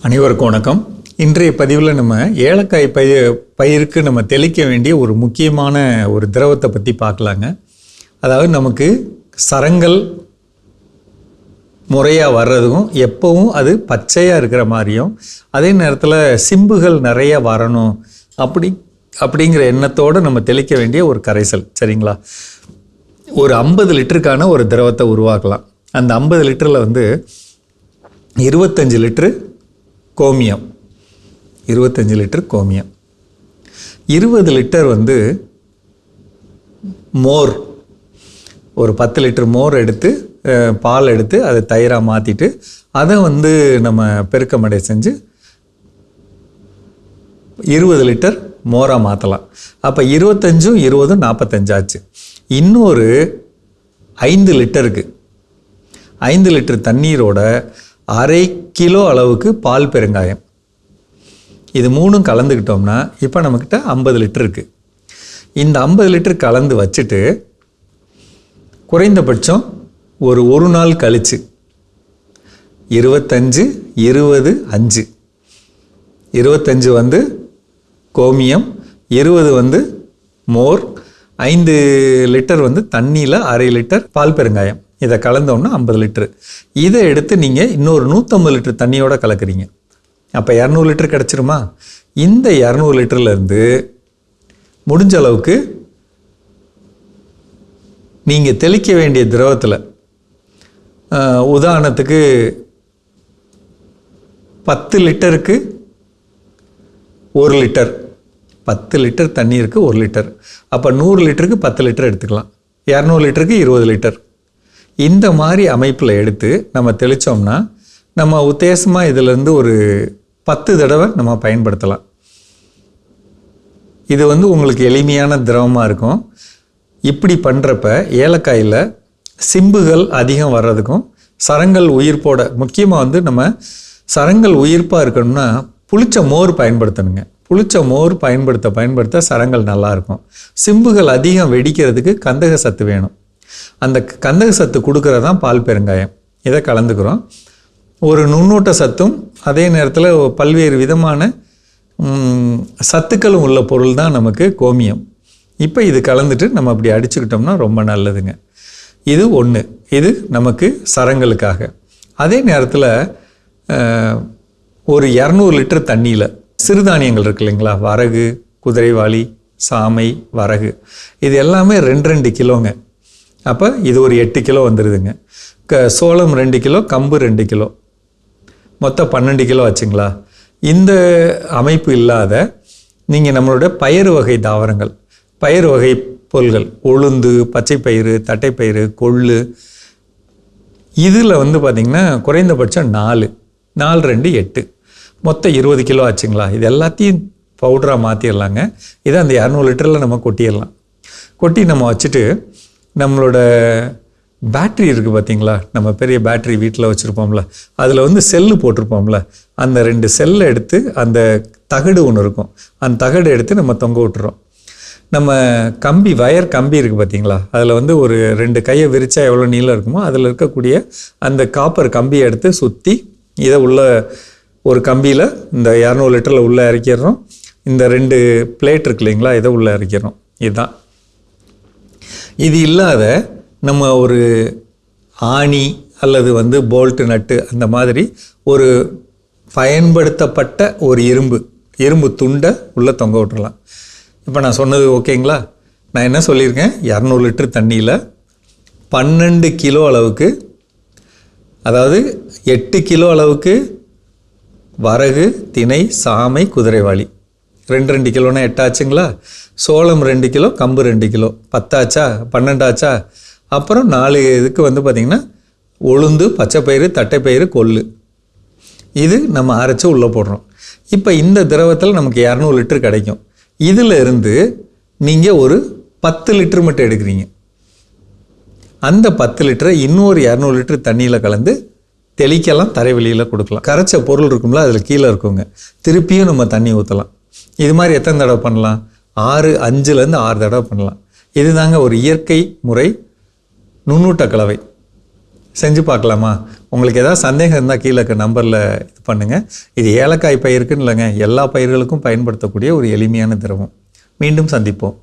அனைவருக்கும் வணக்கம். இன்றைய பதிவில் நம்ம ஏலக்காய் பயிருக்கு நம்ம தெளிக்க வேண்டிய ஒரு முக்கியமான ஒரு திரவத்தை பற்றி பார்க்கலாங்க. அதாவது நமக்கு சரங்கள் முறையாக வர்றதுக்கும் எப்பவும் அது பச்சையாக இருக்கிற மாதிரியும் அதே நேரத்தில் சிம்புகள் நிறைய வரணும் அப்படிங்கிற எண்ணத்தோடு நம்ம தெளிக்க வேண்டிய ஒரு கரைசல். சரிங்களா? ஒரு 50 லிட்டருக்கான ஒரு திரவத்தை உருவாக்கலாம். அந்த 50 லிட்டரில் 25 லிட்டரு கோமியம், 25 லிட்டர் கோமியம், 20 லிட்டர் மோர், ஒரு 10 லிட்டர் மோர் எடுத்து பால் எடுத்து அதை தயிராக மாற்றிட்டு அதை நம்ம பெருக்கமடை செஞ்சு 20 லிட்டர் மோராக மாற்றலாம். அப்போ 25ம் 20ம் 45 ஆச்சு. இன்னொரு 5 லிட்டருக்கு 5 லிட்டர் தண்ணீரோட 1/2 கிலோ அளவுக்கு பால் பெருங்காயம், இது மூணும் கலந்துக்கிட்டோம்னா இப்போ நம்மக்கிட்ட 50 லிட்டர் இருக்குது. இந்த 50 லிட்டர் கலந்து வச்சுட்டு குறைந்தபட்சம் ஒரு நாள் கழித்து 25 20 5 25 கோமியம், 20 மோர், 5 லிட்டர் தண்ணியில் 1/2 லிட்டர் பால் பெருங்காயம், இதை கலந்தோம்னா 50 லிட்டரு. இதை எடுத்து நீங்கள் இன்னொரு 150 லிட்டர் தண்ணியோடு கலக்குறீங்க. அப்போ 200 லிட்டர் கிடச்சிருமா? இந்த 200 லிட்டர்லேருந்து முடிஞ்ச அளவுக்கு நீங்கள் தெளிக்க வேண்டிய திரவத்தில், உதாரணத்துக்கு 10 லிட்டருக்கு 1 லிட்டர், 10 லிட்டர் தண்ணீருக்கு 1 லிட்டர், அப்போ 100 லிட்டருக்கு 10 லிட்டர் எடுத்துக்கலாம். 200 லிட்டருக்கு 20 லிட்டர். இந்த மாதிரி அமைப்பில் எடுத்து நம்ம தெளித்தோம்னா நம்ம உத்தேசமாக இதிலேருந்து ஒரு 10 தடவை நம்ம பயன்படுத்தலாம். இது உங்களுக்கு எளிமையான திரவமாக இருக்கும். இப்படி பண்ணுறப்ப ஏலக்காயில் சிம்புகள் அதிகம் வர்றதுக்கும் சரங்கள் உயிர்ப்போட, முக்கியமாக நம்ம சரங்கள் உயிர்ப்பாக இருக்கணும்னா புளிச்ச மோர் பயன்படுத்தணுங்க. புளிச்ச மோர் பயன்படுத்த சரங்கள் நல்லாயிருக்கும். சிம்புகள் அதிகம் வெடிக்கிறதுக்கு கந்தக சத்து வேணும். அந்த கந்தக சத்து கொடுக்கறது தான் பால் பெருங்காயம். இதை கலந்துக்கிறோம். ஒரு நுண்ணூட்ட சத்தும் அதே நேரத்தில் பல்வேறு விதமான சத்துக்களும் உள்ள பொருள் தான் நமக்கு கோமியம். இப்போ இது கலந்துட்டு நம்ம அப்படி அடிச்சுக்கிட்டோம்னா ரொம்ப நல்லதுங்க. இது ஒன்று, இது நமக்கு சரங்களுக்காக. அதே நேரத்தில் ஒரு 200 லிட்டர் தண்ணியில் சிறுதானியங்கள் இருக்கு இல்லைங்களா, வரகு, குதிரைவாளி, சாமை, வரகு, இது எல்லாமே 2 கிலோங்க. அப்போ இது ஒரு 8 கிலோ வந்துடுதுங்க. சோளம் 2 கிலோ, கம்பு 2 கிலோ, மொத்தம் 12 கிலோ ஆச்சுங்களா? இந்த அமைப்பு இல்லாத நீங்கள் நம்மளோட பயிறு வகை தாவரங்கள், பயிறு வகை பொருள்கள், உளுந்து, பச்சைப்பயிறு, தட்டைப்பயிறு, கொள்ளு, இதில் பார்த்திங்கன்னா குறைந்தபட்சம் 4 2 8, மொத்தம் 20 கிலோ ஆச்சுங்களா? இது எல்லாத்தையும் பவுடராக மாற்றிடலாங்க. இதை அந்த 200 லிட்டரில் நம்ம கொட்டிடலாம். கொட்டி நம்ம வச்சுட்டு நம்மளோட பேட்ரி இருக்குது பார்த்திங்களா, நம்ம பெரிய பேட்ரி வீட்டில் வச்சுருப்போம்ல, அதில் செல்லு போட்டிருப்போம்ல, அந்த 2 செல்லை எடுத்து, அந்த தகடு ஒன்று இருக்கும், அந்த தகடு எடுத்து நம்ம தொங்க விட்டுறோம். நம்ம கம்பி, வயர் கம்பி இருக்குது பார்த்திங்களா, அதில் ஒரு 2 கையை விரிச்சா எவ்வளோ நீளம் இருக்குமோ அதில் இருக்கக்கூடிய அந்த காப்பர் கம்பியை எடுத்து சுற்றி இதை உள்ள ஒரு கம்பியில் இந்த 200 லிட்டரில் உள்ளே இறக்கிடுறோம். இந்த 2 பிளேட் இருக்கு இல்லைங்களா, இதை உள்ளே இறக்கிடுறோம். இதுதான். இது இல்லாத நம்ம ஒரு ஆணி அல்லது போல்ட்டு, நட்டு, அந்த மாதிரி ஒரு பயன்படுத்தப்பட்ட ஒரு இரும்பு துண்டை உள்ளே தொங்க விட்டுறலாம். இப்போ நான் சொன்னது ஓகேங்களா? நான் என்ன சொல்லியிருக்கேன், 200 லிட்டர் தண்ணியில் 12 கிலோ அளவுக்கு, அதாவது 8 கிலோ அளவுக்கு வரகு, திணை, சாமை, குதிரைவாளி, 2 கிலோனா 8 ஆச்சுங்களா? சோளம் 2 கிலோ, கம்பு 2 கிலோ, 10 ஆச்சா? 12 ஆச்சா? அப்புறம் 4 இதுக்கு பார்த்திங்கன்னா உளுந்து, பச்சைப்பயிறு, தட்டைப்பயிறு, கொள்ளு, இது நம்ம அரைச்சி உள்ளே போடுறோம். இப்போ இந்த திரவத்தில் நமக்கு 200 லிட்டர் கிடைக்கும். இதில் இருந்து நீங்கள் ஒரு 10 லிட்டர் மட்டும் எடுக்கிறீங்க. அந்த 10 லிட்டரை இன்னொரு 200 லிட்டர் தண்ணியில் கலந்து தெளிக்கலாம், தரைவெளியில் கொடுக்கலாம். கரைச்ச பொருள் இருக்கும்ல, அதில் கீழே இருக்குங்க, திருப்பியும் நம்ம தண்ணி ஊற்றலாம். இது மாதிரி எத்தனை தடவை பண்ணலாம்? 5லேருந்து 6 தடவை பண்ணலாம். இதுதாங்க ஒரு இயற்கை முறை நுண்ணூட்ட கலவை. செஞ்சு பார்க்கலாமா? உங்களுக்கு ஏதாவது சந்தேகம் இருந்தால் கீழே இருக்க நம்பரில் இது பண்ணுங்கள். இது ஏலக்காய் பயிருக்குன்னு இல்லைங்க, எல்லா பயிர்களுக்கும் பயன்படுத்தக்கூடிய ஒரு எளிமையான திரவம். மீண்டும் சந்திப்போம்.